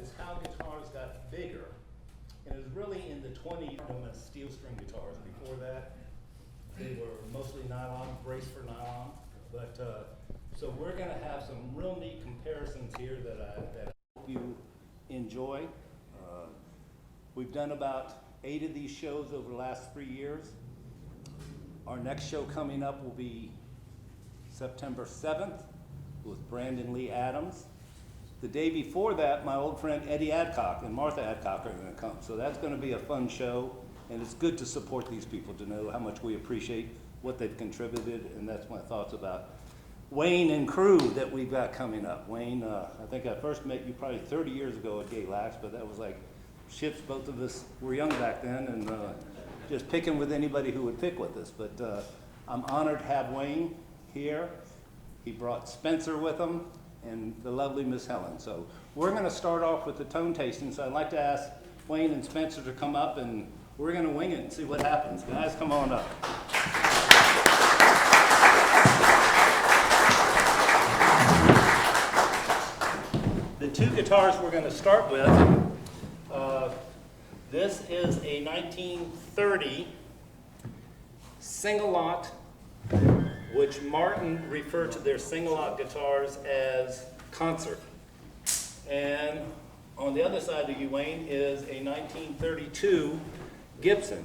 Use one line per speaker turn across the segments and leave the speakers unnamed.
is how guitars got bigger. And it was really in the 20s, known as steel string guitars. Before that, they were mostly nylon, braced for nylon. But so we're going to have some real neat comparisons here that I hope you enjoy. We've done about 8 of these shows over the last 3 years. Our next show coming up will be September 7th with Brandon Lee Adams. The day before that, my old friend Eddie Adcock and Martha Adcock are going to come. So that's going to be a fun show, and it's good to support these people, to know how much we appreciate what they've contributed, and that's my thoughts about Wayne and crew that we've got coming up. Wayne, I think I first met you probably 30 years ago at Gay Lax, but that was like ships. Both of us were young back then, and just picking with anybody who would pick with us. But I'm honored to have Wayne here. He brought Spencer with him and the lovely Miss Helen. So we're going to start off with the tone tasting. So I'd like to ask Wayne and Spencer to come up, and we're going to wing it and see what happens. Guys, come on up. The 2 guitars we're going to start with, this is a 1930 Singer-songwriter, which Martin referred to their Singer-songwriter guitars as concert. And on the other side of you, Wayne, is a 1932 Gibson.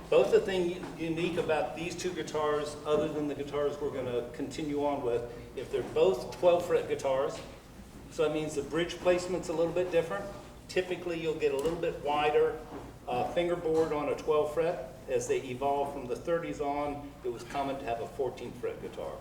Both the things unique about these 2 guitars, other than the guitars we're going to continue on with, if they're both 12-fret guitars, so that means the bridge placement's a little bit different. Typically, you'll get a little bit wider fingerboard on a 12-fret. As they evolved from the 30s on, it was common to have a 14-fret guitar.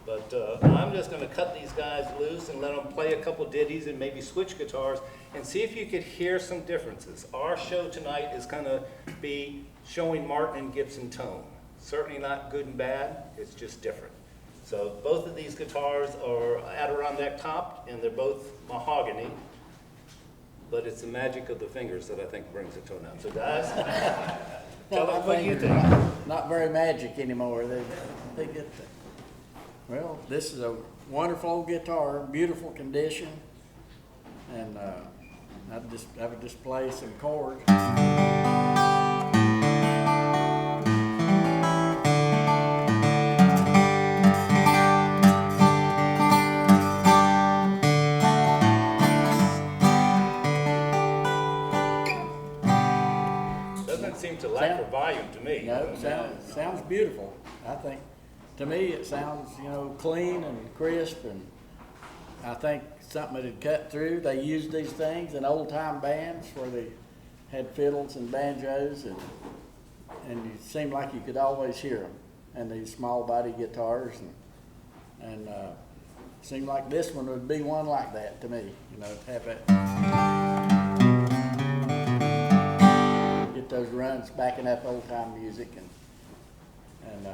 But I'm just going to cut these guys loose and let them play a couple ditties and maybe switch guitars and see if you could hear some differences. Our show tonight is going to be showing Martin and Gibson tone. Certainly not good and bad, it's just different. So both of these guitars are Adirondack topped, and they're both mahogany. But it's the magic of the fingers that I think brings the tone out. So guys, tell us what you think.
Not very magic anymore. They get the, well, this is a wonderful old guitar, beautiful condition, and I would just play some chords.
Seem to lack for volume to me.
No, it sounds beautiful. I think, to me, it sounds, clean and crisp, and I think something that had cut through. They used these things in old-time bands where they had fiddles and banjos, and it seemed like you could always hear them. And these small-body guitars, and it seemed like this one would be one like that to me. To have that. Those runs backing up old-time music, and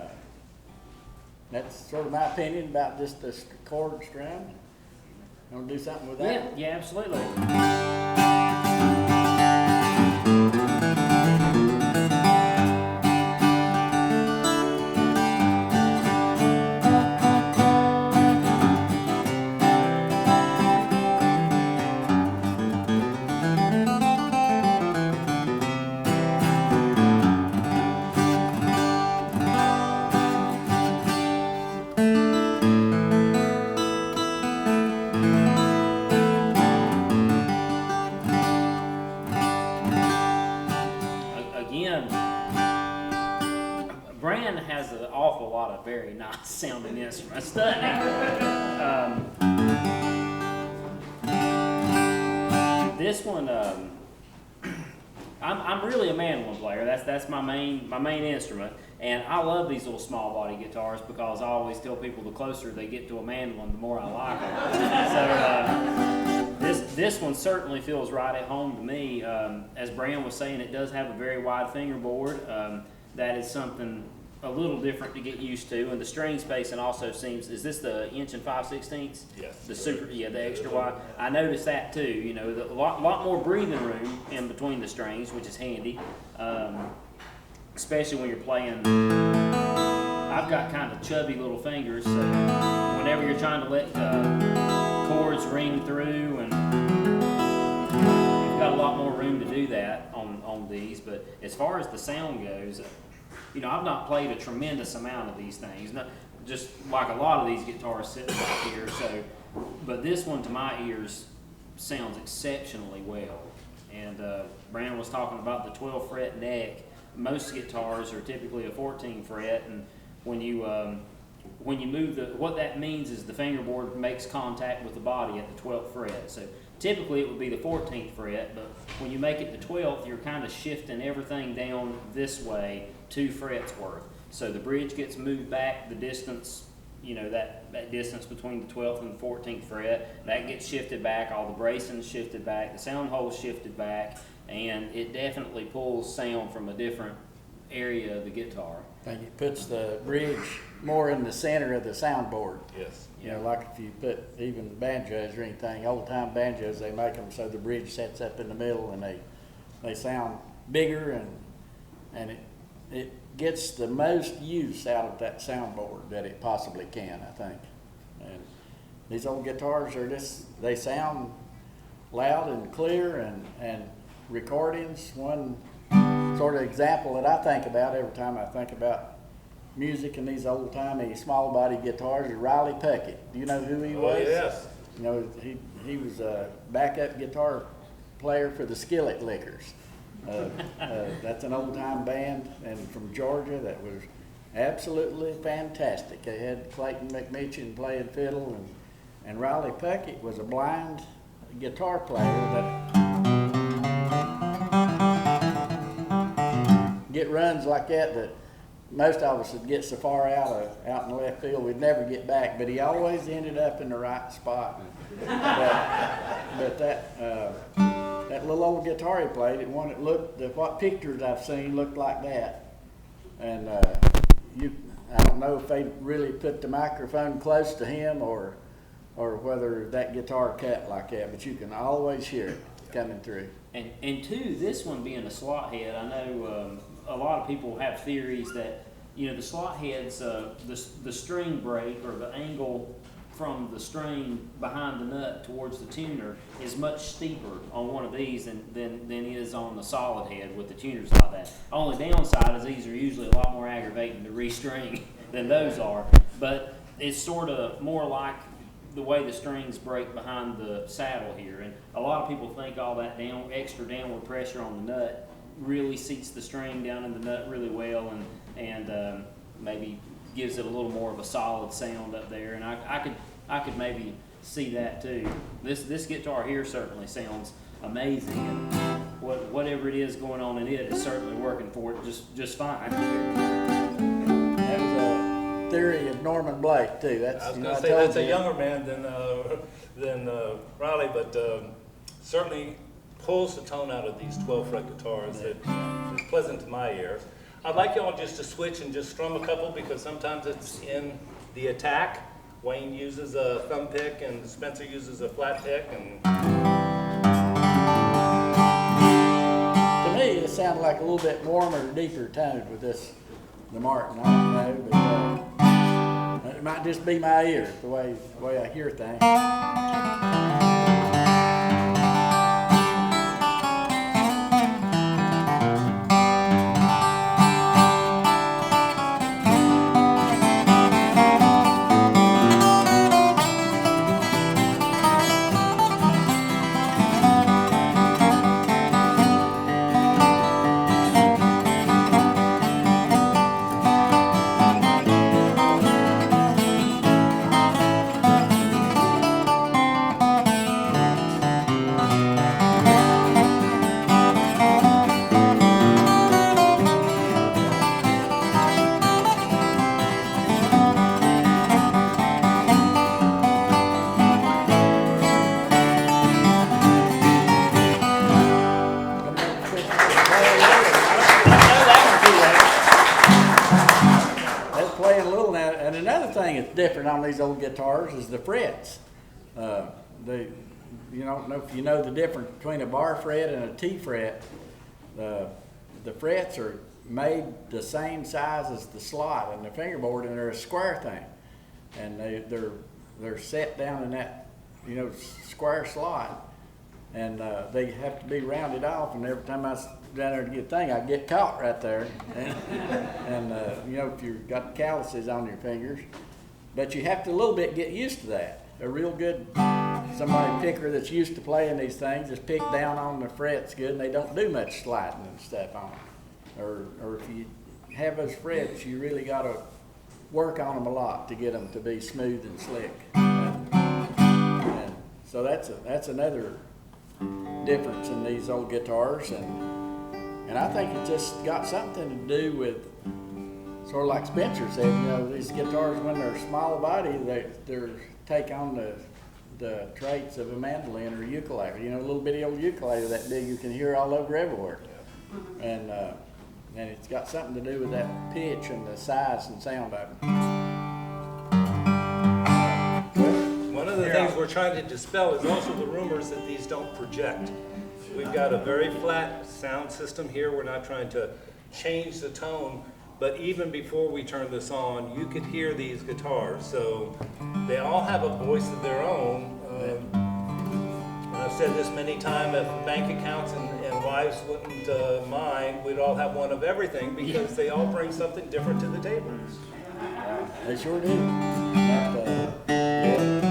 that's sort of my opinion about just this chord strum. You want to do something with that?
Yeah, absolutely. Has an awful lot of very nice sounding instruments, doesn't he? This one, I'm really a mandolin player. That's my main instrument, and I love these little small body guitars because I always tell people the closer they get to a mandolin, the more I like them. So this one certainly feels right at home to me. As Brian was saying, it does have a very wide fingerboard. That is something a little different to get used to, and the string spacing also seems. Is this the 1 5/16?
Yes.
The the extra wide. I noticed that too. A lot more breathing room in between the strings, which is handy, especially when you're playing. I've got kind of chubby little fingers, so whenever you're trying to let chords ring through and that on these, but as far as the sound goes, you know, I've not played a tremendous amount of these things, not just like a lot of these guitars sitting back here. So, but this one to my ears sounds exceptionally well. And Brandon was talking about the 12 fret neck. Most guitars are typically a 14 fret, and when you move what that means is the fingerboard makes contact with the body at the 12th fret. So typically it would be the 14th fret, but when you make it the 12th, you're kind of shifting everything down this way 2 frets worth. So the bridge gets moved back the distance, you know, that distance between the 12th and the 14th fret, that gets shifted back, all the bracing's shifted back, the sound hole's shifted back, and it definitely pulls sound from a different area of the guitar.
I think it puts the bridge more in the center of the soundboard.
Yes.
You know, like if you put even banjos or anything, old time banjos, they make them so the bridge sets up in the middle and they sound bigger, and it gets the most use out of that soundboard that it possibly can, I think. And these old guitars are they sound loud and clear, and recordings. One sort of example that I think about every time I think about music and these old timey small body guitars is Riley Puckett. Do you know who he was?
Oh, yes.
You know, he was a backup guitar player for the Skillet Lickers. That's an old time band and from Georgia that was absolutely fantastic. They had Clayton McMeechan playing fiddle, and Riley Puckett was a blind guitar player that get runs like that most of us would get so far out in left field we'd never get back, but he always ended up in the right spot. But that little old guitar he played, what pictures I've seen looked like that. And I don't know if they really put the microphone close to him or whether that guitar cut like that, but you can always hear it coming through.
And two, this one being a slot head, I know a lot of people have theories that, you know, the slot heads, the string break or the angle from the string behind the nut towards the tuner is much steeper on one of these than is on the solid head with the tuners like that. Only downside is these are usually a lot more aggravating to restring than those are, but it's sort of more like the way the strings break behind the saddle here, and a lot of people think all that extra downward pressure on the nut really seats the string down in the nut really well, and maybe gives it a little more of a solid sound up there. And I could maybe see that too. This guitar here certainly sounds amazing, and whatever it is going on in it is certainly working for it just fine.
That was a theory of Norman Blake too.
I was going to say that's a younger man than Riley, but certainly pulls the tone out of these 12-fret guitars that is pleasant to my ears. I'd like y'all just to switch and just strum a couple, because sometimes it's in the attack. Wayne uses a thumb pick and Spencer uses a flat pick. And
to me, it sounded like a little bit warmer, deeper tone with the Martin. I don't know, but it might just be my ear, the way I hear things. Different on these old guitars is the frets. You don't know if you know the difference between a bar fret and a T fret. The frets are made the same size as the slot and the fingerboard, and they're a square thing, and they're set down in that square slot, And they have to be rounded off, and every time I was down there to get a thing, I get caught right there. And you know, if you've got calluses on your fingers, but you have to a little bit get used to that. A real good somebody picker that's used to playing these things just pick down on the frets good, and they don't do much sliding and stuff on them. Or if you have those frets, you really got to work on them a lot to get them to be smooth and slick. And so that's another difference in these old guitars, and I think it just got something to do with, sort of like Spencer said, you know, these guitars, when they're small body, they're take on the traits of a mandolin or ukulele. You know, a little bitty old ukulele that big, you can hear all over everywhere. And it's got something to do with that pitch and the size and sound of it.
One of the things we're trying to dispel is also the rumors that these don't project. We've got a very flat sound system here. We're not trying to change the tone, but even before we turn this on, you could hear these guitars. So they all have a voice of their own. I've said this many times, if bank accounts and wives wouldn't mind, we'd all have one of everything, because they all bring something different to the table.
They sure do. Yeah.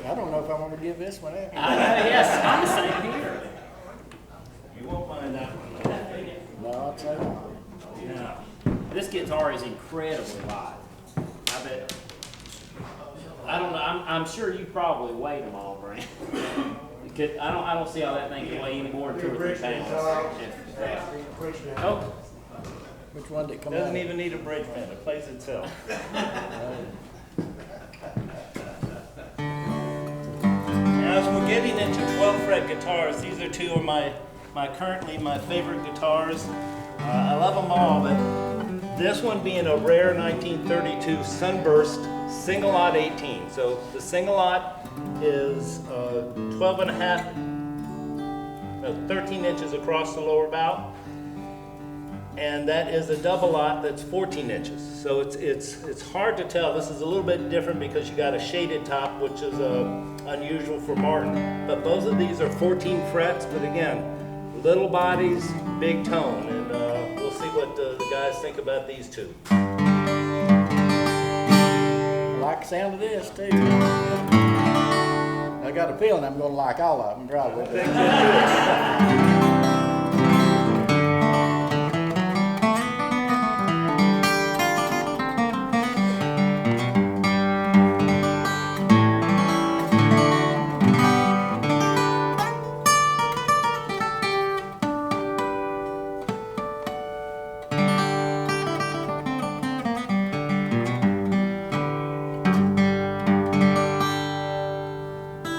I don't know if I want to give this one out.
Yes, I'm the same here.
You won't find that one.
No, I'll tell you.
No. This guitar is incredibly light. I bet. I don't know. I'm sure you probably weighed them all, Brent. I don't see how that thing can weigh any more than 2 or 3 pounds. Oh,
Which one did it come out?
Doesn't even need a bridge pin, it plays itself. As we're getting into 12 fret guitars, these are two of my currently my favorite guitars. I love them all, but this one being a rare 1932 Sunburst Single-Lot 18. So the Single-Lot is 12 and a half, 13 inches across the lower bow. And that is a double lot that's 14 inches. So it's hard to tell. This is a little bit different because you got a shaded top, which is unusual for Martin. But both of these are 14 frets, but again, little bodies, big tone. And we'll see what the guys think about these two.
I like the sound of this too. I got a feeling I'm going to like all of them, probably.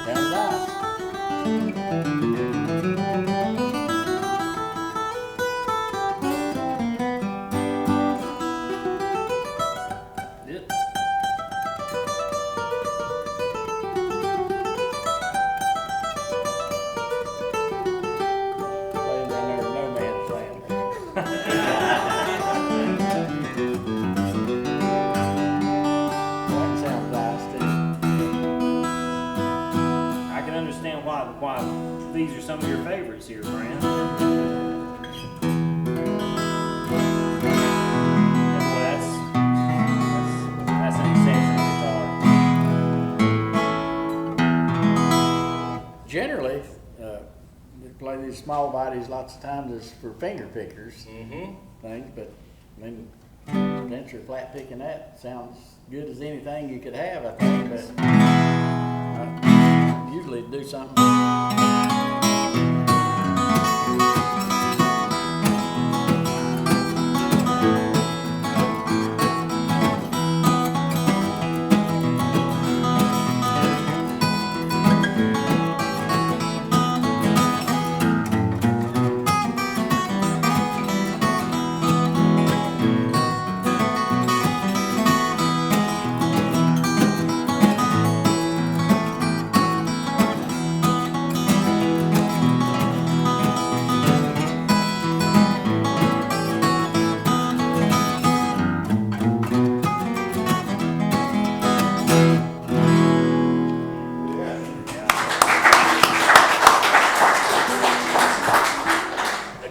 Sounds nice.
why these are some of your favorites here, Brand. That's an exceptional guitar.
Generally, we play these small bodies lots of times as for finger pickers things, but I mean, Spenser flat picking that sounds good as anything you could have, I think, but I usually do something.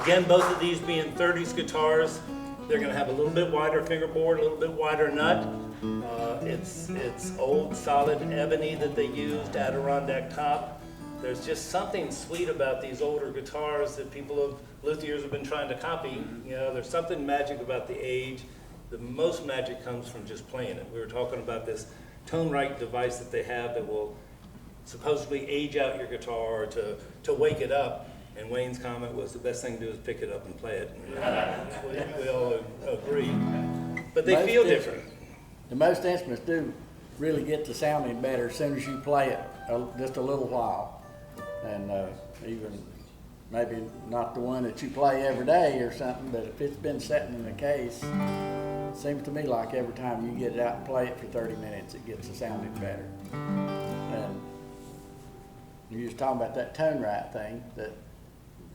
Again, both of these being 30s guitars, they're going to have a little bit wider fingerboard, a little bit wider nut. It's old solid ebony that they used, Adirondack top. There's just something sweet about these older guitars that luthiers have been trying to copy. You know, there's something magic about the age. The most magic comes from just playing it. We were talking about this tone right device that they have that will supposedly age out your guitar or to wake it up. And Wayne's comment was the best thing to do is pick it up and play it. We all agree. But they feel different.
The most instruments do really get to sounding better as soon as you play it just a little while. And even maybe not the one that you play every day or something, but if it's been sitting in the case, it seems to me like every time you get it out and play it for 30 minutes, it gets to sounding better. And you was talking about that tone right thing, that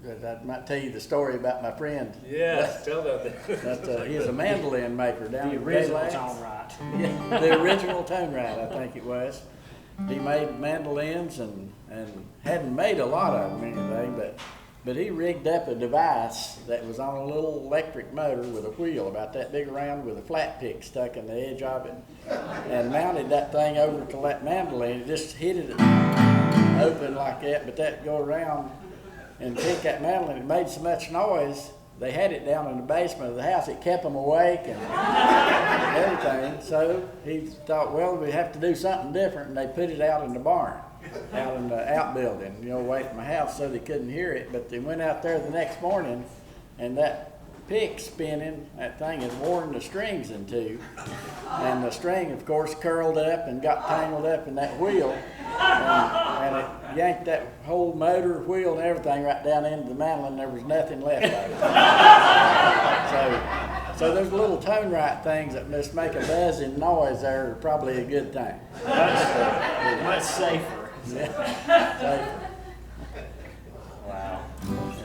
I might tell you the story about my friend.
Yes, tell about that.
He's a mandolin maker down
The
in
original
Gay
tone right.
Yeah, the original tone right, I think it was. He made mandolins and hadn't made a lot of them or anything, but he rigged up a device that was on a little electric motor with a wheel about that big around with a flat pick stuck in the edge of it, and mounted that thing over to that mandolin. It just hit it open like that, but that go around and pick that mandolin. It made so much noise, they had it down in the basement of the house. It kept them awake and everything. So he thought, well, we have to do something different, and they put it out in the barn, out in the outbuilding, away from my house, so they couldn't hear it. But they went out there the next morning, and that pick spinning, that thing had worn the strings in two, and the string, of course, curled up and got tangled up in that wheel, and it yanked that whole motor, wheel, and everything right down into the mandolin. There was nothing left of it. So those little tone right things that just make a buzzing noise there are probably a good thing.
Much safer.
Yeah, safer.
Wow.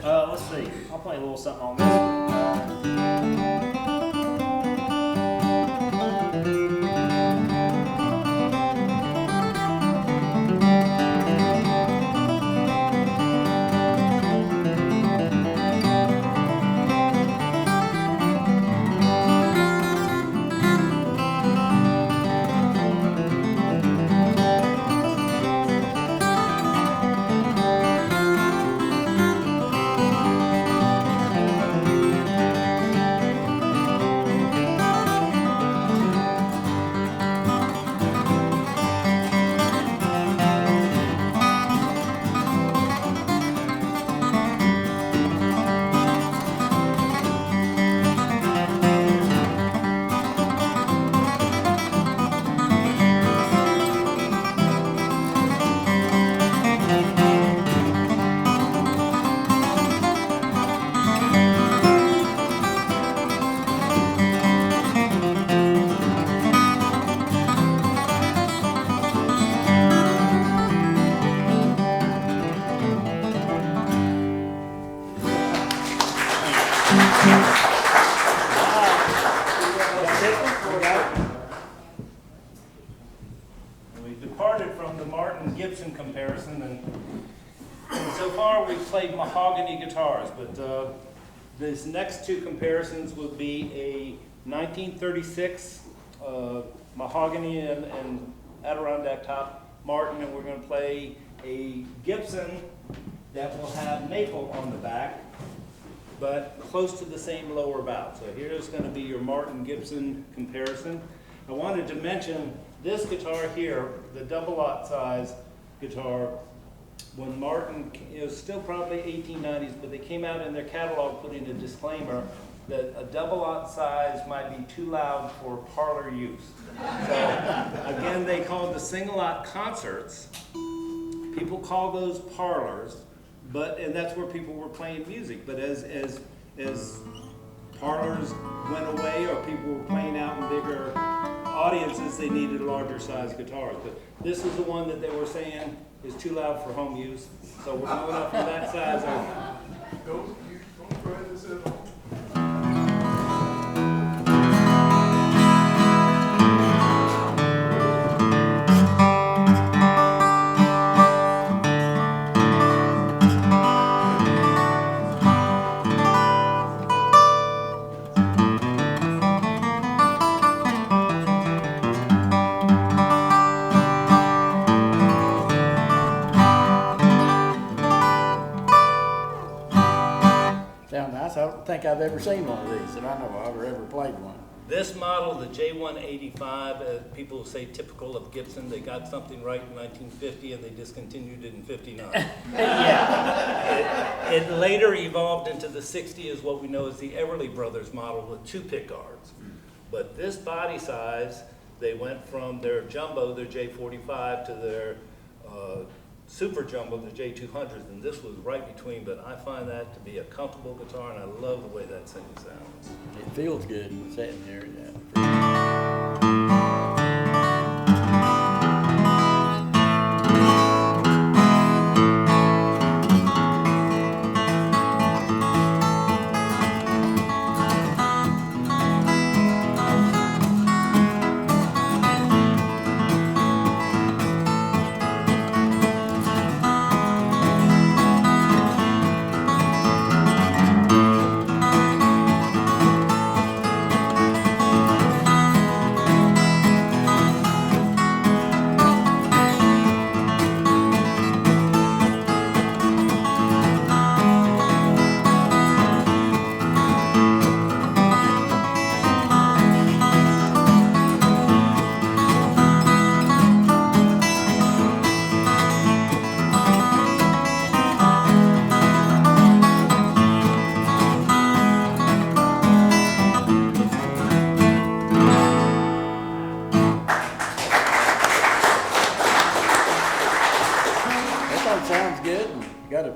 Let's see. I'll play a little something on this one. We departed from the Martin Gibson comparison, and
so far we've played mahogany guitars, but these next two comparisons would be a 1936 mahogany and Adirondack top Martin, and we're going to play a Gibson that will have maple on the back, but close to the same lower bout. So here's going to be your Martin Gibson comparison. I wanted to mention this guitar here, the double-aught size guitar, when Martin, it was still probably 1890s, but they came out in their catalog putting a disclaimer that a double-aught size might be too loud for parlor use. So again, they called the single-aught concerts. People call those parlors, and that's where people were playing music. But as parlors went away or people were playing out in bigger audiences, they needed larger size guitars. But this is the one that they were saying is too loud for home use. So we're going up from that size over.
Sound nice. I don't think I've ever seen one of these that I know of or ever played one.
This model, the J185, people say typical of Gibson. They got something right in 1950 and they discontinued it in 59.
Yeah.
It later evolved into the 60 as what we know as the Everly Brothers model with two pickguards. But this body size, they went from their jumbo, their J45, to their super jumbo, the J200s, and this was right between, but I find that to be a comfortable guitar, and I love the way that thing sounds.
It feels good sitting here. Yeah. Sounds good and got a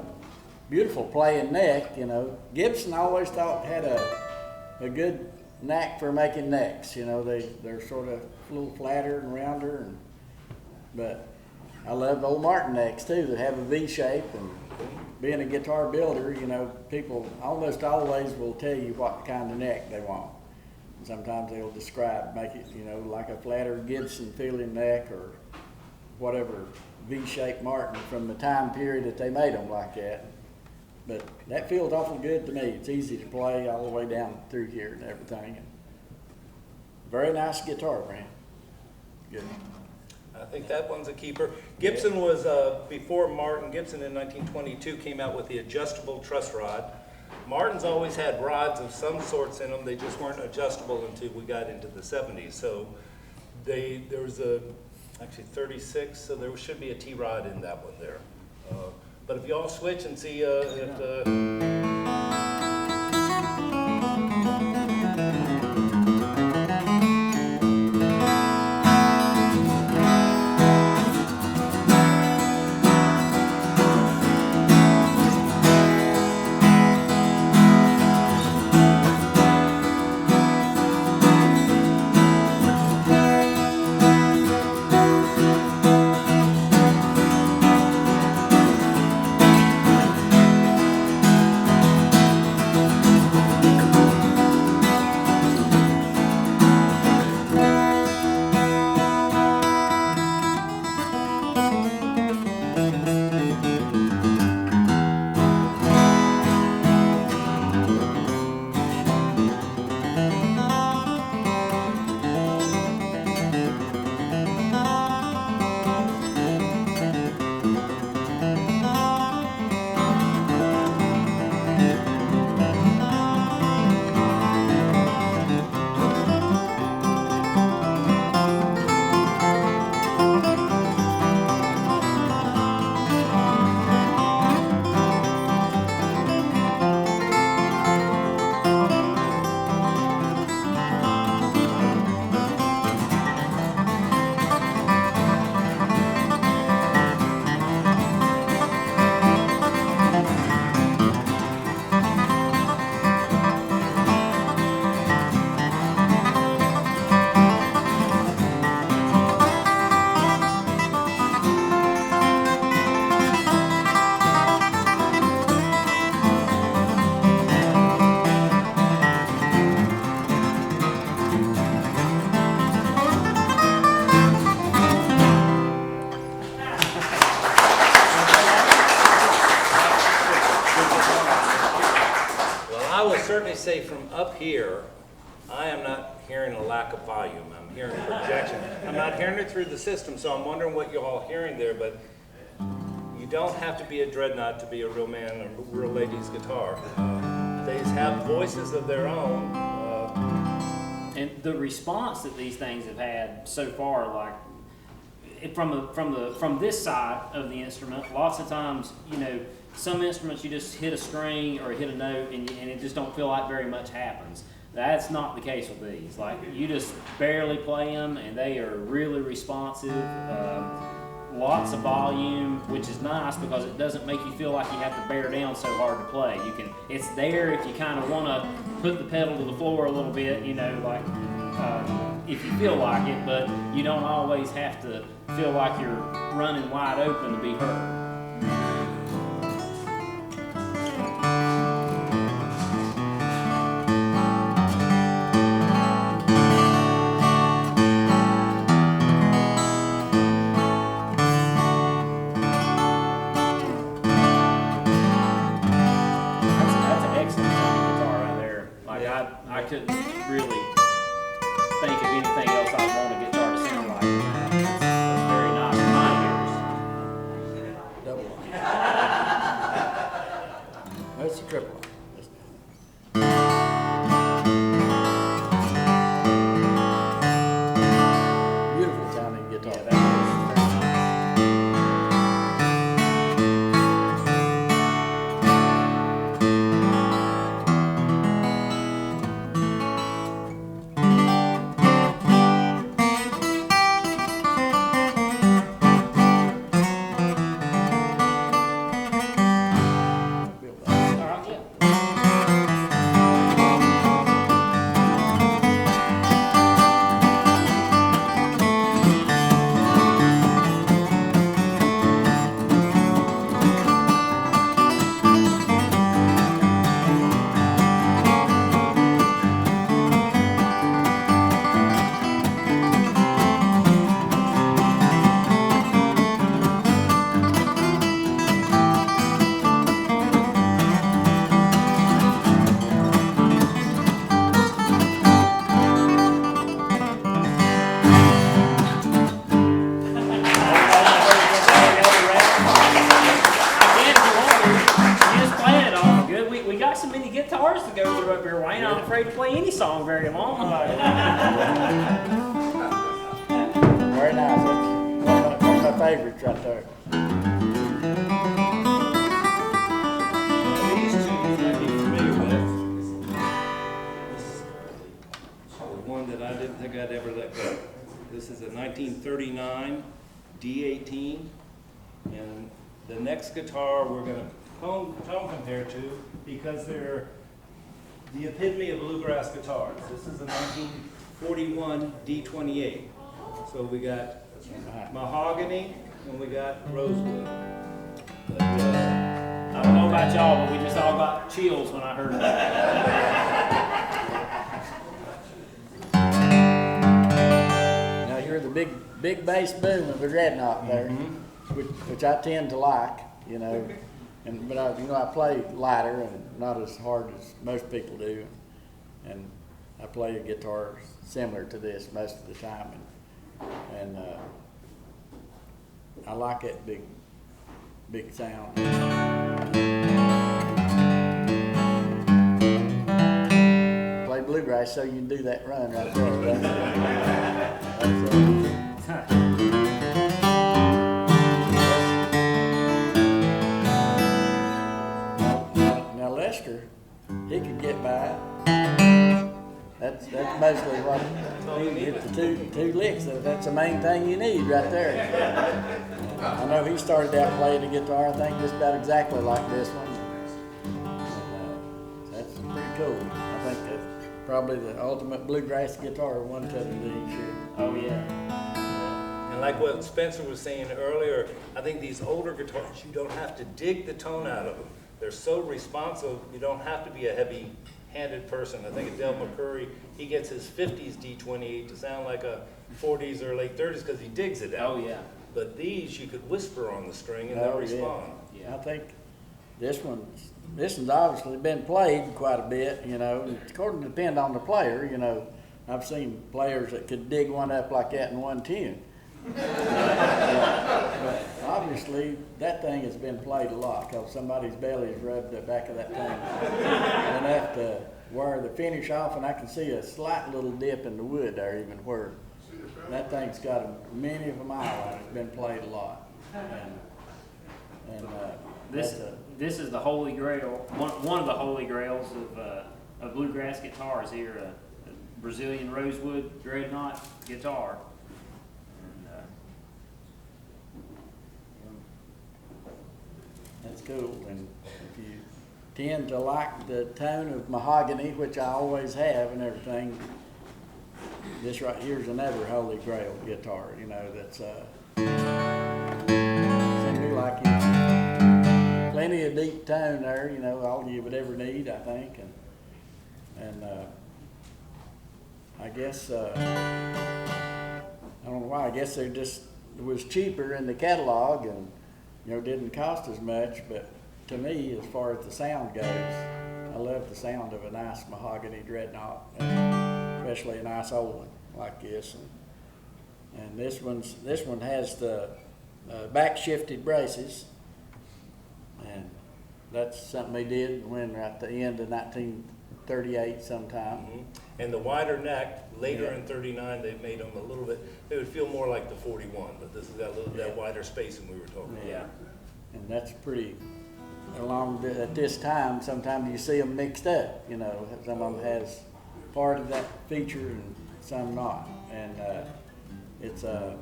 beautiful playing neck, you know. Gibson I always thought had a good knack for making necks, you know. They're sort of a little flatter and rounder, but I love old Martin necks too that have a V shape. And being a guitar builder, you know, people almost always will tell you what kind of neck they want. Sometimes they'll make it, you know, like a flatter Gibson feeling neck or whatever V-shaped Martin from the time period that they made them like that. But that feels awful good to me. It's easy to play all the way down through here and everything. And very nice guitar, Brand. Good.
I think that one's a keeper. Gibson was, before Martin, Gibson in 1922 came out with the adjustable truss rod. Martin's always had rods of some sorts in them. They just weren't adjustable until we got into the 70s. So there was actually 36, so there should be a T-rod in that one there. But if you all switch and see if
certainly say from up here, I am not hearing a lack of volume. I'm hearing projection. I'm not hearing it through the system, so I'm wondering what you're all hearing there, but you don't have to be a Dreadnought to be a real man or a real lady's guitar. They have voices of their own.
And the response that these things have had so far, like from this side of the instrument, lots of times, you know, some instruments you just hit a string or hit a note and it just don't feel like very much happens. That's not the case with these. Like, you just barely play them and they are really responsive. Lots of volume, which is nice because it doesn't make you feel like you have to bear down so hard to play. It's there if you kind of want to put the pedal to the floor a little bit, you know, like if you feel like it, but you don't always have to feel like you're running wide open to be heard. I couldn't really think of anything else I'd want a guitar to sound like. It's very nice in my ears.
Double line. That's a triple line. Beautiful sounding guitar.
Yeah, that is very nice. Guitars to go through up here. Wayne, I'm afraid to play any song very long.
Very nice. That's one of my favorites right there.
These two you might be familiar with. This is the one that I didn't think I'd ever let go. This is a 1939 D18, and the next guitar we're going to tone compare to, because they're the epitome of bluegrass guitars. This is a 1941 D28. So we got mahogany and we got rosewood. But,
I don't know about y'all, but we just all got chills when I heard that.
Now you're the big bass boom of the Dreadnought there, which I tend to like, you know. But I play lighter and not as hard as most people do, and I play a guitar similar to this most of the time, and I like that big sound. Play bluegrass, so you can do that run right there. He could get by. That's mostly what get the two licks. That's the main thing you need right there. I know he started out playing the guitar, I think just about exactly like this one. And, that's pretty cool. I think that's probably the ultimate bluegrass guitar, one cut of these here.
Oh yeah.
and like what Spencer was saying earlier, I think these older guitars, you don't have to dig the tone out of them. They're so responsive, you don't have to be a heavy-handed person. I think Dale McCurry, he gets his 50s D28 to sound like a 40s or late 30s because he digs it out.
Oh, yeah.
But these, you could whisper on the string and they'll respond.
Yeah, I think this one's this one's obviously been played quite a bit, you know, and according to depend on the player, you know. I've seen players that could dig one up like that in one tune. But obviously, that thing has been played a lot because somebody's belly's rubbed the back of that thing enough to wear the finish off, and I can see a slight little dip in the wood there, even where that thing's got many of a mile and it's been played a lot. And
This is the holy grail, one of the holy grails of bluegrass guitars here, a Brazilian rosewood Dreadnought guitar.
that's cool. And if you tend to like the tone of mahogany, which I always have and everything, this right here is another holy grail guitar, you know, that's seems to me like it. Plenty of deep tone there, you know, all you would ever need, I think. And I guess, I don't know why, I guess it was cheaper in the catalog and, you know, didn't cost as much, but to me, as far as the sound goes, I love the sound of a nice mahogany Dreadnought, especially a nice old one like this. And this one has the back shifted braces, and that's something they did when at the end of 1938 sometime.
Mm-hmm. And the wider neck, later
Yeah.
in 39, they made them a little bit, they would feel more like the 41, but this is that little, that wider spacing we were talking about.
Yeah.
And that's pretty, at this time, sometimes you see them mixed up, you know, some of them has part of that feature and some not. And it's, I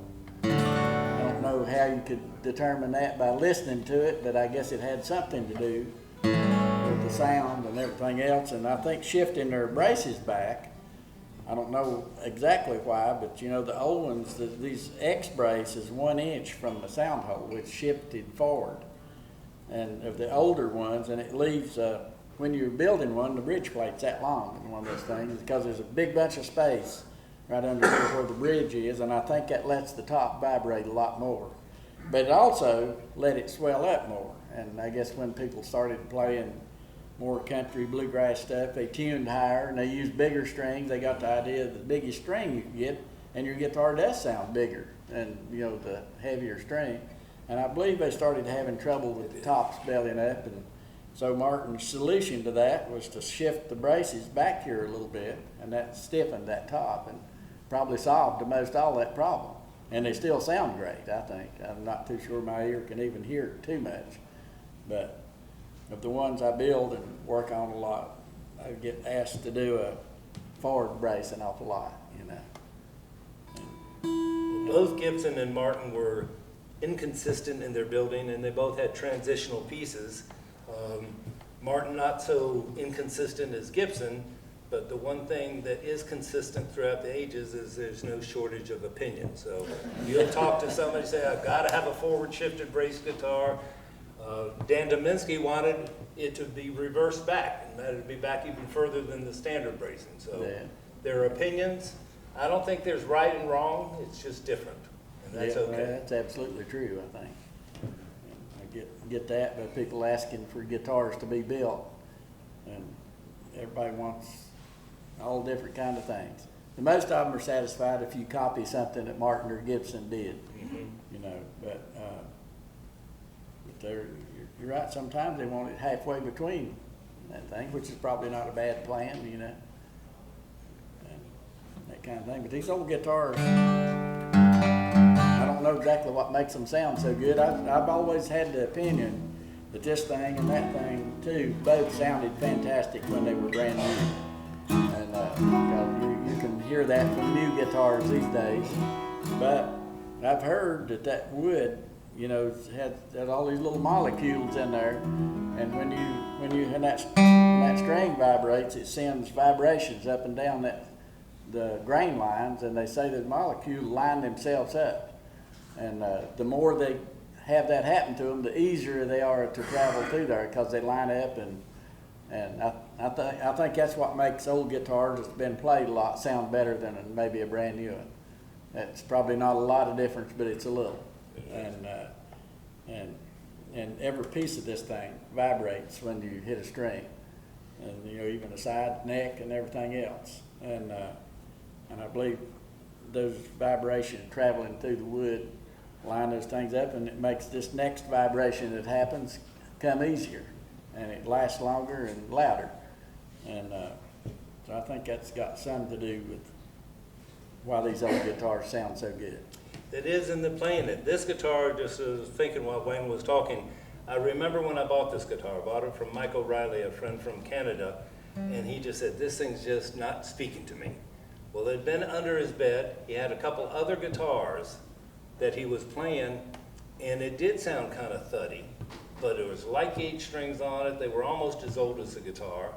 don't know how you could determine that by listening to it, but I guess it had something to do with the sound and everything else. And I think shifting their braces back, I don't know exactly why, but you know, the old ones, these X brace is 1 inch from the sound hole, which shifted forward. And of the older ones, and it leaves, when you're building one, the bridge plate's that long in one of those things, because there's a big bunch of space right under where the bridge is, and I think that lets the top vibrate a lot more. But it also let it swell up more. And I guess when people started playing more country bluegrass stuff, they tuned higher and they used bigger strings. They got the idea of the biggest string you can get, and your guitar does sound bigger than, you know, the heavier string. And I believe they started having trouble with the tops bellying up, and so Martin's solution to that was to shift the braces back here a little bit, and that stiffened that top and probably solved most all that problem. And they still sound great, I think. I'm not too sure my ear can even hear it too much, but of the ones I build and work on a lot, I get asked to do a forward brace an awful lot, you know.
Both Gibson and Martin were inconsistent in their building, and they both had transitional pieces. Martin not so inconsistent as Gibson, but the one thing that is consistent throughout the ages is there's no shortage of opinion. So you'll talk to somebody, say, I've got to have a forward shifted brace guitar. Dan Dominski wanted it to be reversed back, and that it'd be back even further than the standard bracing. So
Yeah.
there are opinions. I don't think there's right and wrong, it's just different, and that's
Yeah,
okay.
well, that's absolutely true, I think. I get that, but people asking for guitars to be built, and everybody wants all different kind of things. And most of them are satisfied if you copy something that Martin or Gibson did, you know, but you're right, sometimes they want it halfway between that thing, which is probably not a bad plan, you know, and that kind of thing. But these old guitars, I don't know exactly what makes them sound so good. I've always had the opinion that this thing and that thing too both sounded fantastic when they were brand new. And you can hear that from new guitars these days. But I've heard that wood, you know, had all these little molecules in there, and when that string vibrates, it sends vibrations up and down the grain lines, and they say the molecules line themselves up. And the more they have that happen to them, the easier they are to travel through there because they line up, and I think that's what makes old guitars that's been played a lot sound better than maybe a brand new one. It's probably not a lot of difference, but it's a little. And and every piece of this thing vibrates when you hit a string, and even the side, neck, and everything else. And I believe those vibrations traveling through the wood line those things up, and it makes this next vibration that happens come easier, and it lasts longer and louder. And so I think that's got something to do with why these old guitars sound so good.
It is in the playing it. This guitar, just as thinking while Wayne was talking, I remember when I bought this guitar. I bought it from Mike O'Reilly, a friend from Canada, and he just said, this thing's just not speaking to me. Well, it had been under his bed. He had a couple other guitars that he was playing, and it did sound kind of thuddy, but it was light gauge strings on it. They were almost as old as the guitar.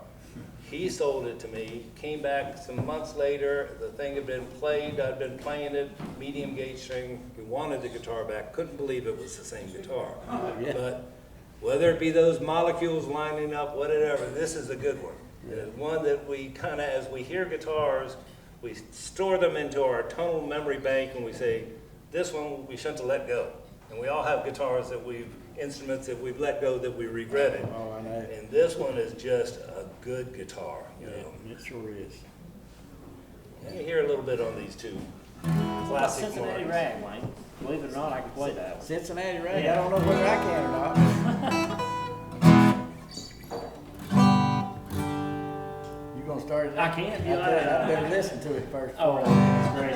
He sold it to me, came back some months later, the thing had been played, I'd been playing it, medium gauge string, he wanted the guitar back, couldn't believe it was the same guitar.
Yeah.
But whether it be those molecules lining up, whatever, this is a good one.
Yeah.
It's one that we kind of, as we hear guitars, we store them into our tonal memory bank and we say, this one we shouldn't have let go. And we all have guitars that instruments that we've let go that we regretted.
Oh, I know.
And this one is just a good guitar, you know.
Yeah, it sure is.
Let me hear a little bit on these two
What about
classic
Cincinnati
ones.
Rag, Wayne? Believe it or not, I can play that one.
Cincinnati Rag,
Yeah.
I don't know whether I can or not. You gonna start it?
I can, if you
I
like.
better listen to it first.
Oh,
before I-
great.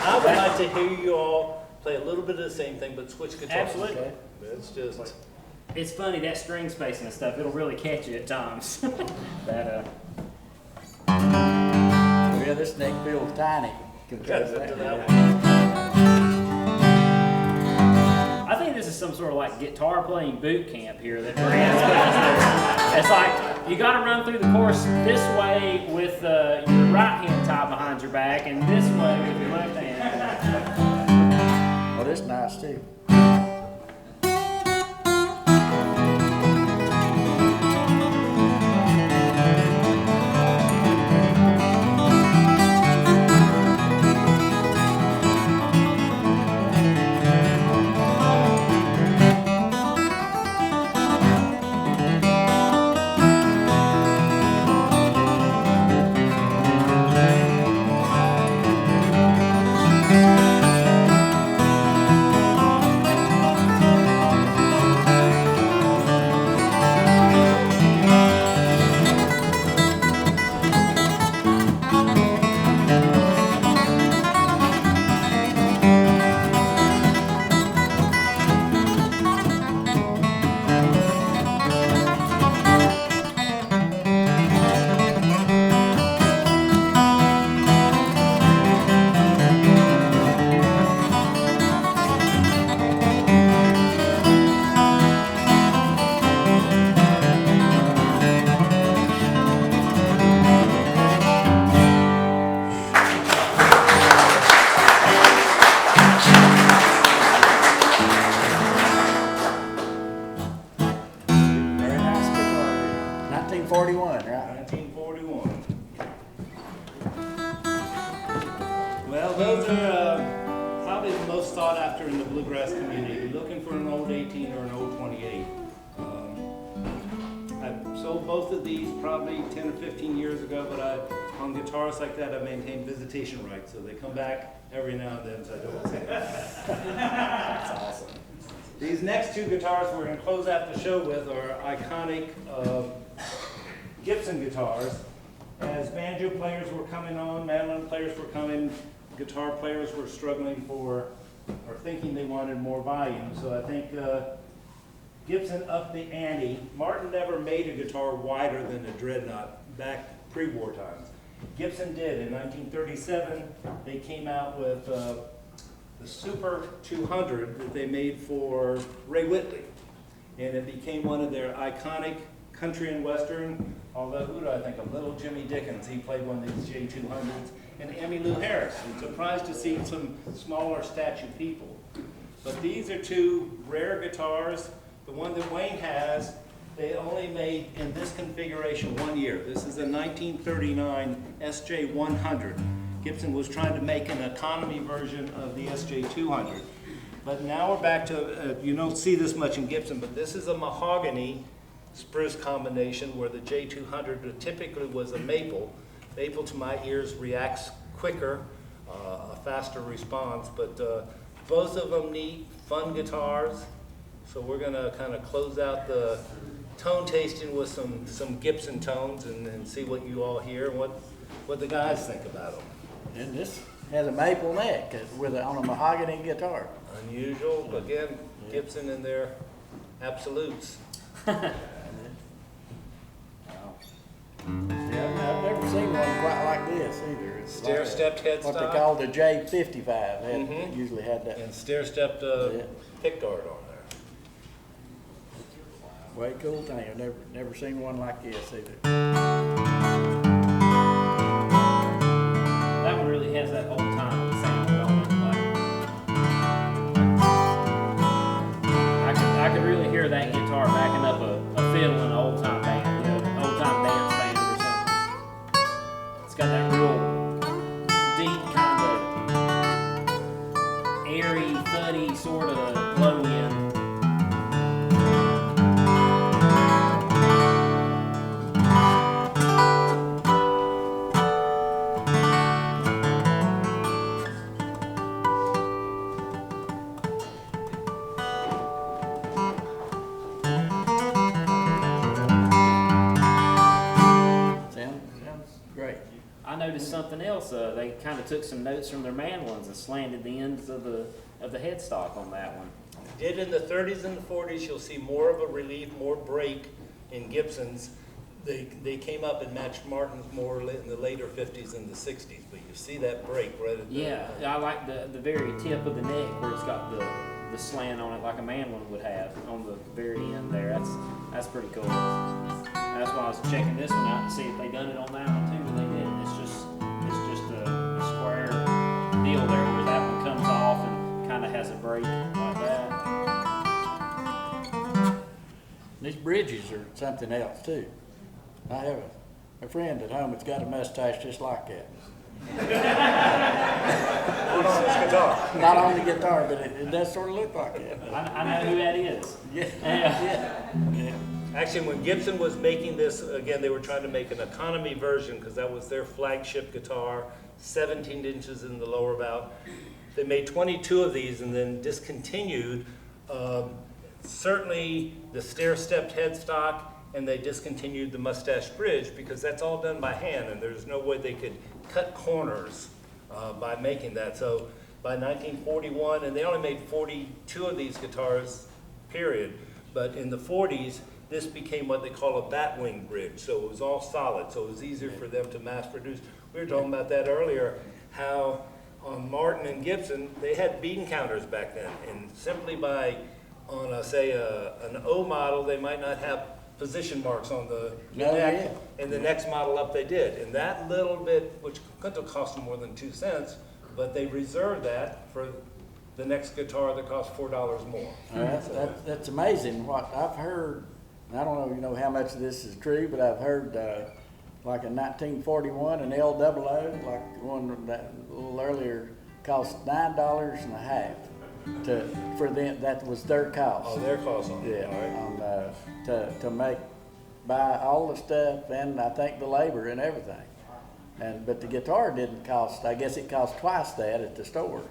I would like to hear you all play a little bit of the same thing, but switch guitars.
Absolutely.
Okay.
It's just,
It's funny, that string spacing and stuff, it'll really catch you at times. That,
Oh, yeah, this neck feels tiny. compared to
to
that.
that one.
I think this is some sort of like guitar playing boot camp here that Brian's put us through. It's like, you gotta run through the course this way with your right hand tied behind your back and this way with your left hand.
Well, this is nice too. Very nice guitar. 1941, right?
1941. Well, those are probably the most sought after in the bluegrass community. You're looking for an old 18 or an old 28. sold both of these probably 10 or 15 years ago, but on guitars like that, I maintain visitation rights, so they come back every now and then, so I don't say that.
That's awesome.
These next two guitars we're going to close out the show with are iconic Gibson guitars. As banjo players were coming on, mandolin players were coming, guitar players were struggling for, or thinking they wanted more volume. So I think Gibson upped the ante. Martin never made a guitar wider than a Dreadnought back pre-war times. Gibson did. In 1937, they came out with the Super 200 that they made for Ray Whitley. And it became one of their iconic country and western, although who do I think of? Little Jimmy Dickens, he played one of these J200s, and Emmylou Harris. I'm surprised to see some smaller statue people. But these are two rare guitars. The one that Wayne has, they only made in this configuration 1 year. This is a 1939 SJ100. Gibson was trying to make an economy version of the SJ200. But now we're back to, you don't see this much in Gibson, but this is a mahogany spruce combination where the J200 typically was a maple. Maple to my ears reacts quicker, a faster response, but both of them neat, fun guitars. So we're gonna kind of close out the tone tasting with some Gibson tones and see what you all hear and what the guys think about them.
And this has a maple neck on a mahogany guitar.
Unusual, again, Gibson and their absolutes.
Yeah, I've never seen one quite like this either. It's
Stair-stepped
like what
headstock.
they call the J55. Usually had that.
And stair-stepped
Yeah.
pickguard on there.
Way cool thing. I've never seen one like this either.
That one really has that old time sound on it. Like, I could really hear that guitar backing up a fiddle in an old time band, old time dance band or something. It's got that real deep kind of airy, thuddy sort of low end.
Sounds great.
I noticed something else. They kind of took some notes from their mandolins and slanted the ends of the headstock on that one.
Did in the 30s and the 40s, you'll see more of a relief, more break in Gibsons. They came up and matched Martins more in the later 50s and the 60s, but you see that break right at the...
Yeah, I like the very tip of the neck where it's got the slant on it like a mandolin would have on the very end there. That's pretty cool. That's why I was checking this one out to see if they done it on that one too, but they didn't. It's just a square deal there where that one comes off and kind of has a break like that.
These bridges are something else too. I have a friend at home that's got a mustache just like that.
Put on this guitar.
Not on the guitar, but it does sort of look like that.
I know who that is.
Yeah.
Actually, when Gibson was making this, again, they were trying to make an economy version because that was their flagship guitar, 17 inches in the lower bout. They made 22 of these and then discontinued certainly the stair-stepped headstock, and they discontinued the mustache bridge because that's all done by hand and there's no way they could cut corners by making that. So by 1941, and they only made 42 of these guitars, period, but in the 40s, this became what they call a batwing bridge. So it was all solid, so it was easier for them to mass produce. We were talking about that earlier, how on Martin and Gibson, they had bean counters back then, and simply by, on say an O model, they might not have position marks on the neck, and the next model up they did. And that little bit, which couldn't have cost them more than 2 cents, but they reserved that for the next guitar that cost $4 more.
That's amazing. What I've heard, I don't know, how much of this is true, but I've heard like in 1941, an LOO, like one that a little earlier, cost $9.50 for them. That was their cost.
Oh, their cost on it.
Yeah,
All right.
to make buy all the stuff and I think the labor and everything. But the guitar didn't cost, I guess it cost twice that at the store.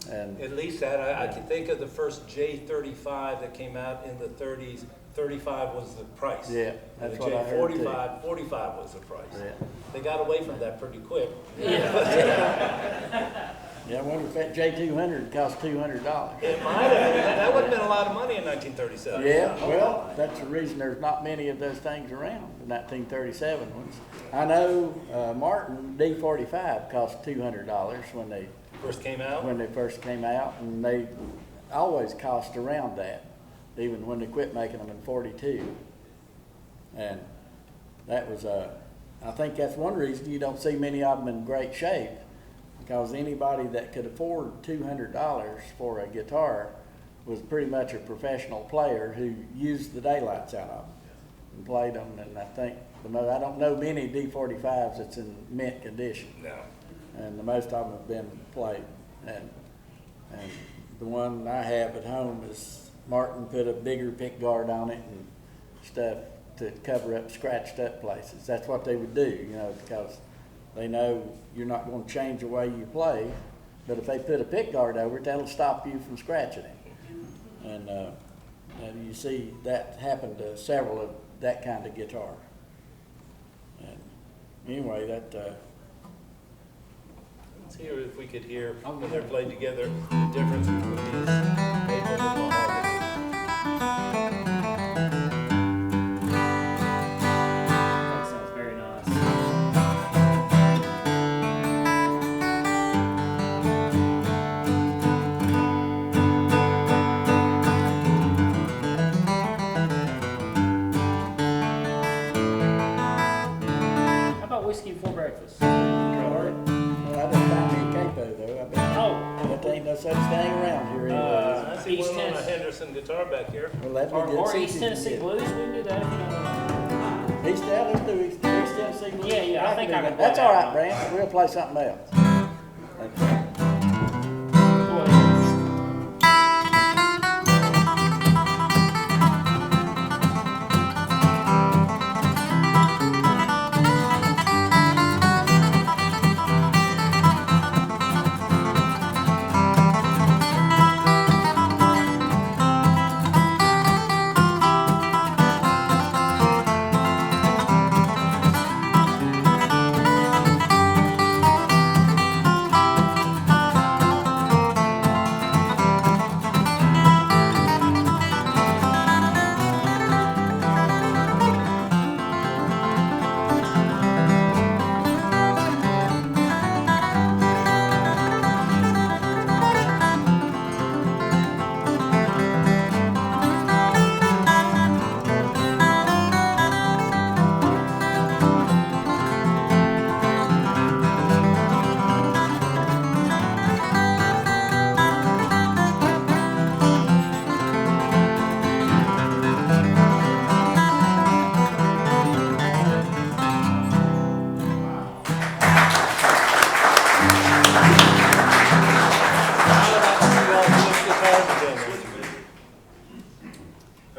And
At least that, I can think of the first J35 that came out in the 30s. 35 was the price.
Yeah, that's
And
what I heard too.
J45, 45 was the price.
Yeah.
They got away from that pretty quick.
Yeah, I wonder if that J200 cost $200.
It might have, that would have been a lot of money in 1937.
Yeah, well, that's the reason there's not many of those things around, the 1937 ones. I know Martin D45 cost $200 when they
First came out?
first came out, and they always cost around that, even when they quit making them in 42. And that was I think that's one reason you don't see many of them in great shape, because anybody that could afford $200 for a guitar was pretty much a professional player who used the daylights out of them and played them. And I think I don't know many D45s that's in mint condition.
No.
And the most of them have been played. And the one I have at home is Martin put a bigger pick guard on it and stuff to cover up scratched up places. That's what they would do, because they know you're not going to change the way you play, but if they put a pick guard over it, that'll stop you from scratching it. And you see that happen to several of that kind of guitar. And anyway,
Let's hear if we could hear when they're played together the difference between these maple and mahogany.
That sounds very nice. How about whiskey before breakfast?
I didn't find me a capo though. I bet there ain't no such thing around here anyway.
I see
East
one on a
Tennessee.
Henderson guitar back here.
Well, that'd be good.
Or
See if
East
you can
Tennessee
get-
Blues, we can do that if you don't want
Let's do East Tennessee Blues.
Yeah, I think I can play
That's
that
all right,
one.
Brand. We'll play something else.
to. Go ahead.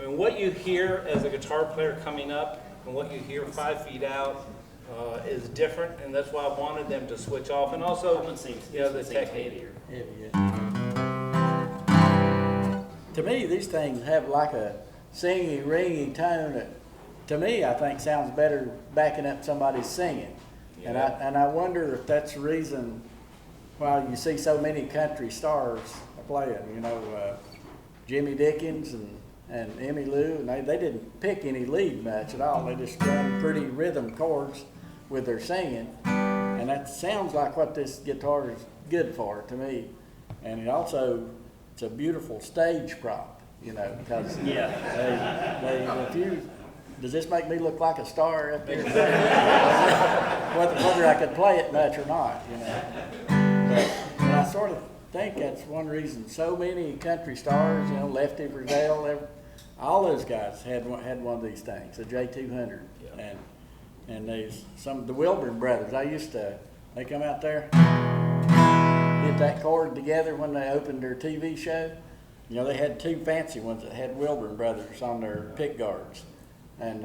What you hear as a guitar player coming up and what you hear 5 feet out is different, and that's why I wanted them to switch off, and also,
That one seems,
you know, the
this one seems
technique.
heavier.
Heavy, To me, these things have like a singy, ringy tone that, to me, I think sounds better backing up somebody's singing. And I wonder if that's the reason why you see so many country stars playing, Jimmy Dickens and Emmy Lou, and they didn't pick any lead much at all. They just done pretty rhythm chords with their singing. And that sounds like what this guitar is good for to me. And it's a beautiful stage prop, because does this make me look like a star up there? whether I could play it much or not, But I sort of think that's one reason so many country stars, Lefty Frizzell, all those guys had one of these things, a J200.
Yeah.
And there's some of the Wilburn brothers. They come out there, hit that chord together when they opened their TV show. They had two fancy ones that had Wilburn brothers on their pick guards. And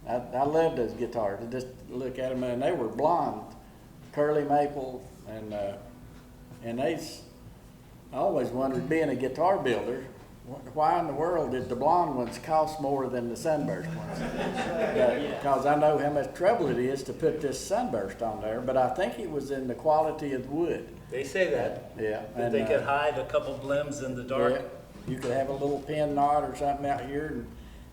I love those guitars. I just look at them, and they were blonde, curly maple, and I always wondered, being a guitar builder, why in the world did the blonde ones cost more than the sunburst ones? Because I know how much trouble it is to put this sunburst on there, but I think it was in the quality of the wood.
They say that.
Yeah.
That they could hide a couple blems in the dark.
Yeah, you could have a little pin knot or something out here, and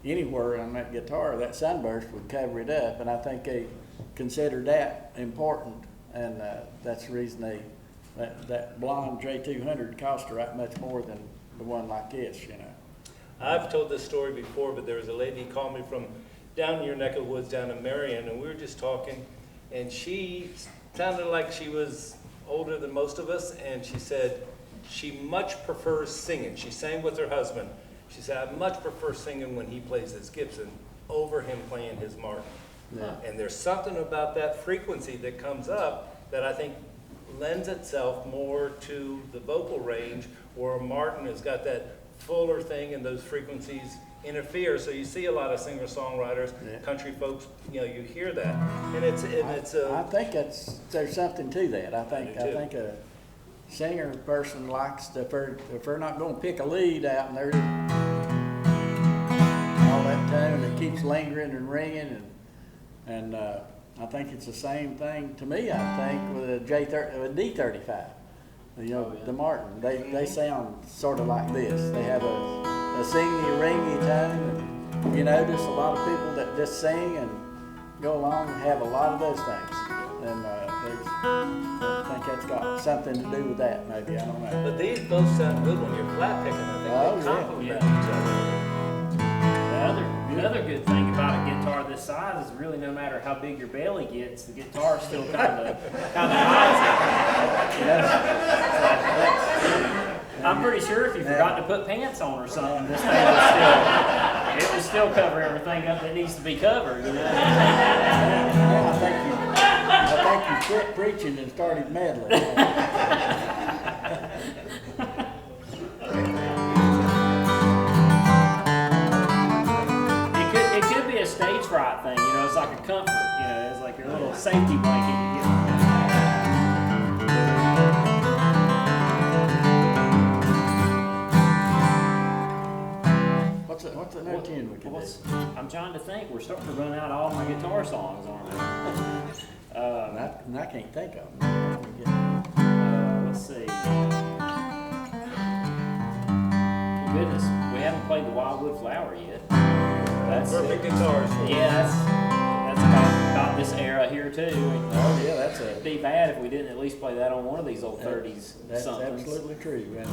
anywhere on that guitar, that sunburst would cover it up, and I think they considered that important, and that's the reason that blonde J200 cost right much more than the one like this, you know.
I've told this story before, but there was a lady who called me from down in your neck of the woods down in Marion, and we were just talking, and she sounded like she was older than most of us, and she said she much prefers singing. She sang with her husband. She said, I much prefer singing when he plays his Gibson over him playing his Martin.
Yeah.
And there's something about that frequency that comes up that I think lends itself more to the vocal range, where Martin has got that fuller thing and those frequencies interfere. So you see a lot of singer-songwriters, country folks, you know, you hear that. And
I think there's something to that. I think a singer person likes to, if they're not going to pick a lead out and they're all that tone that keeps lingering and ringing, and I think it's the same thing to me. I think with a D35, you know, the Martin, they sound sort of like this. They have a singy, ringy tone, and you notice a lot of people that just sing and go along and have a lot of those things. And I think that's got something to do with that, maybe, I don't know.
But these both sound good when you're flat picking. I think they complement each other.
The other good thing about a guitar this size is really no matter how big your belly gets, the guitar still kind of hides it. I'm pretty sure if you forgot to put pants on or something, this thing would still cover everything up that needs to be covered. You know?
I think you quit preaching and started meddling.
It could be a stage fright thing, you know, it's like a comfort, you know, it's like your little safety blanket you get.
What's another tune we could do?
I'm trying to think, we're starting to run out of all my guitar songs, aren't we?
I can't think of them.
Let's see. Well, goodness, we haven't played the Wildwood Flower yet. That's
Perfect guitars for
Yeah, that's about this era here too.
Oh yeah, that's
It'd be bad if we didn't at least play that on one of these old 30s
That's
somethings.
absolutely true. And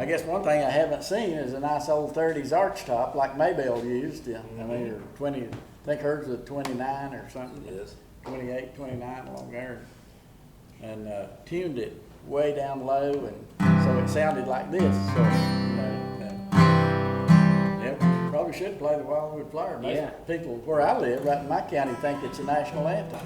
I guess one thing I haven't seen is a nice old 30s arch top like Maybelle used. Yeah. I mean, or 20, I think hers was 29 or something.
Yes.
28, 29 along there. And tuned it way down low, and so it sounded like this. So, you know, yeah, probably should play the Wildwood Flower. Most people where I live, right in my county, think it's a national anthem.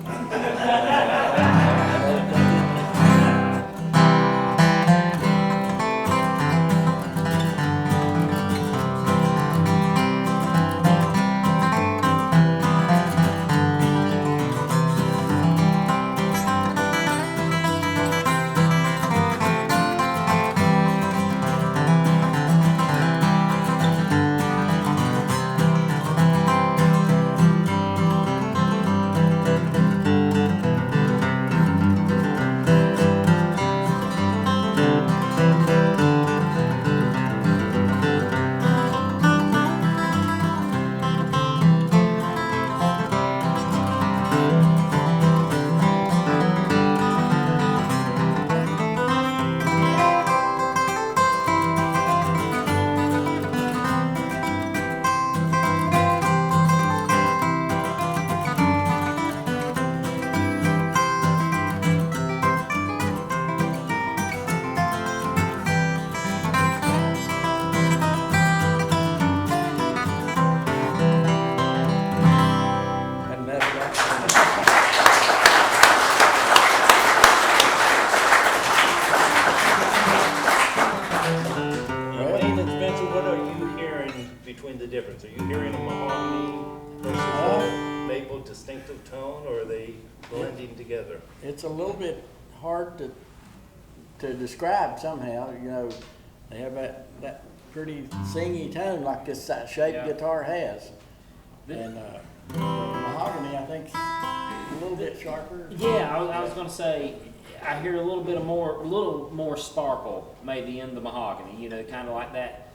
Wayne and Spencer, what are you hearing between the difference? Are you hearing a mahogany versus the maple distinctive tone, or are they blending together?
It's a little bit hard to describe somehow, you know. They have that pretty singy tone like this shaped
Yeah.
guitar has.
Th-
And the mahogany, I think, is a little bit sharper.
Yeah, I was gonna say, I hear a little more sparkle maybe in the mahogany, you know, kind of like that.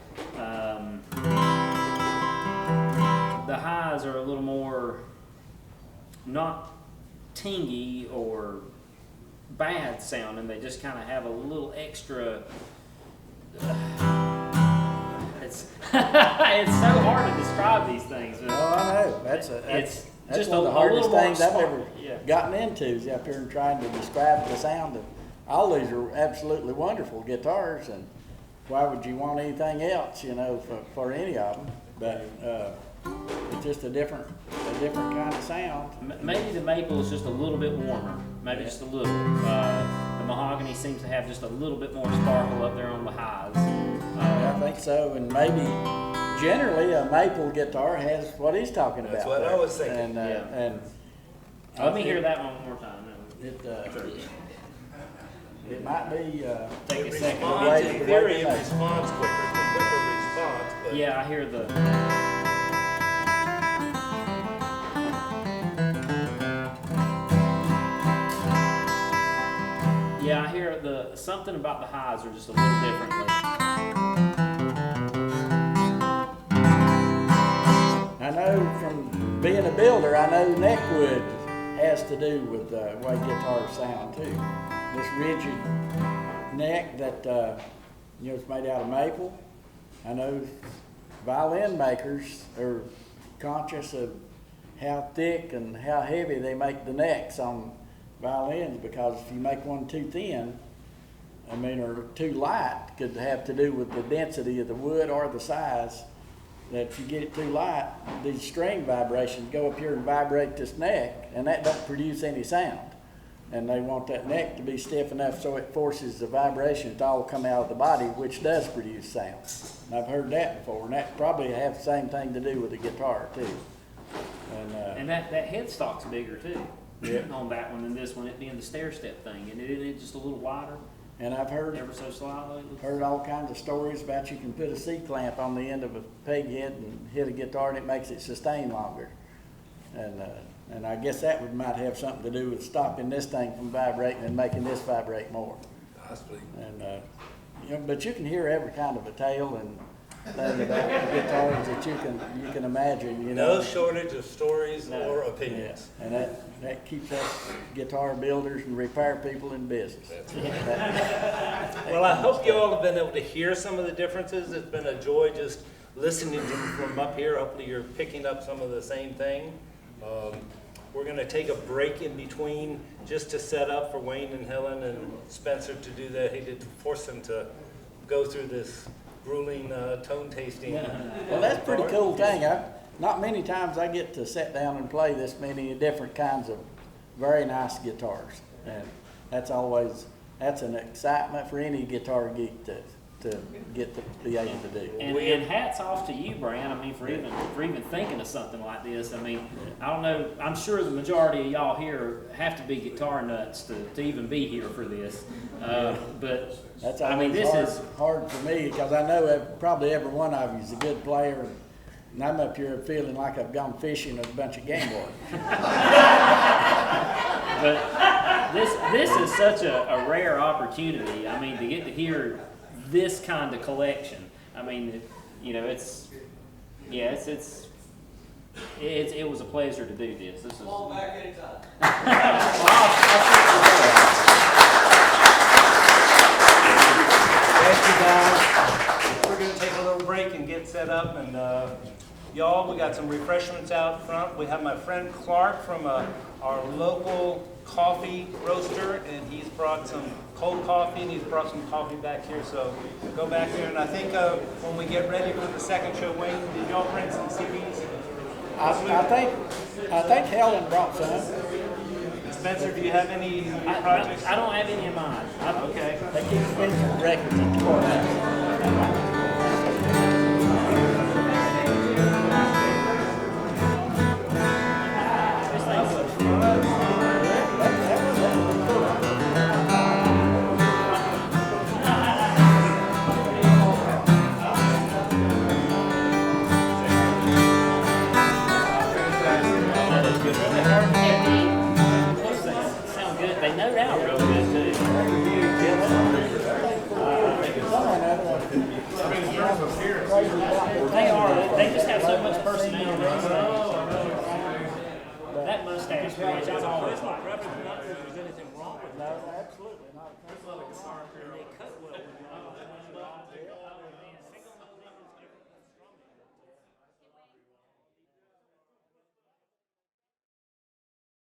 The highs are a little more not tingy or bad sounding. They just kind of have a little extra. It's it's so hard to describe these things.
Oh, I know. That's
Just
one of the
a
hardest
little more
things I've
spark,
ever
yeah.
gotten into is up here and trying to describe the sound of. All these are absolutely wonderful guitars, and why would you want anything else, you know, for any of them? But it's just a different kind of sound.
Maybe the maple is just a little bit warmer, maybe
Yeah.
just a little. The mahogany seems to have just a little bit more sparkle up there on the highs.
I think so, and maybe generally a maple guitar has what he's talking about.
That's what I
there.
was thinking.
And,
Yeah.
and
Let me hear that one more time.
it might be
Take a second.
The way-
Responds, in
the way
theory,
they
it
make it.
responds quicker, it's a quicker response, but.
Yeah, I hear the. Yeah, I hear something about the highs are just a little differently.
I know from being a builder, I know neckwood has to do with the way guitars sound too. This rigid neck that you know is made out of maple. I know violin makers are conscious of how thick and how heavy they make the necks on violins, because if you make one too thin, or too light, could have to do with the density of the wood or the size. That if you get it too light, these string vibrations go up here and vibrate this neck, and that don't produce any sound. And they want that neck to be stiff enough so it forces the vibration to all come out of the body, which does produce sound. And I've heard that before, and that probably have the same thing to do with the guitar too.
And that headstock's bigger too.
Yeah.
On that one than this one, it being the stair step thing, and it's just a little wider,
And I've heard
ever so slightly.
all kinds of stories about you can put a C-clamp on the end of a peg head and hit a guitar and it makes it sustain longer. And I guess that might have something to do with stopping this thing from vibrating and making this vibrate more.
Possibly.
And you know, but you can hear every kind of a tale and thing about the guitars that you can imagine. You know,
No shortage of stories
No.
or
yeah,
opinions.
and that keeps us guitar builders and repair people in business.
Well, I hope you all have been able to hear some of the differences. It's been a joy just listening to from up here. Hopefully you're picking up some of the same thing. We're going to take a break in between just to set up for Wayne and Helen and Spencer to do that. He did force them to go through this grueling tone tasting.
Well, that's a pretty cool thing. Not many times I get to sit down and play this many different kinds of very nice guitars. And that's an excitement for any guitar geek to get to be able to do.
And hats off to you, Bran. I mean, for even thinking of something like this. I mean, I don't know. I'm sure the majority of y'all here have to be guitar nuts to even be here for this. But
That's
I mean,
always
this is
hard for me, because I know probably every one of you is a good player, and I'm up here feeling like I've gone fishing with a bunch of game boys.
But this is such a rare opportunity. I mean, to get to hear this kind of collection. I mean, you know, it was a pleasure to do this. This is.
Call back anytime.
Thank you, guys. We're going to take a little break and get set up. And y'all, we got some refreshments out front. We have my friend Clark from our local coffee roaster, and he's brought some cold coffee, and he's brought some coffee back here. So go back there. And I think when we get ready for the second show, Wayne, did y'all bring some CDs?
I think Helen brought some.
Spencer, do you have any projects?
I don't have any in mind.
Okay.
They keep Spencer's records at the courthouse. crazy about this.
They are. They just have so much personality. That mustache bridge, I've always liked.
There's anything wrong with
No, absolutely not.
it. They cut well.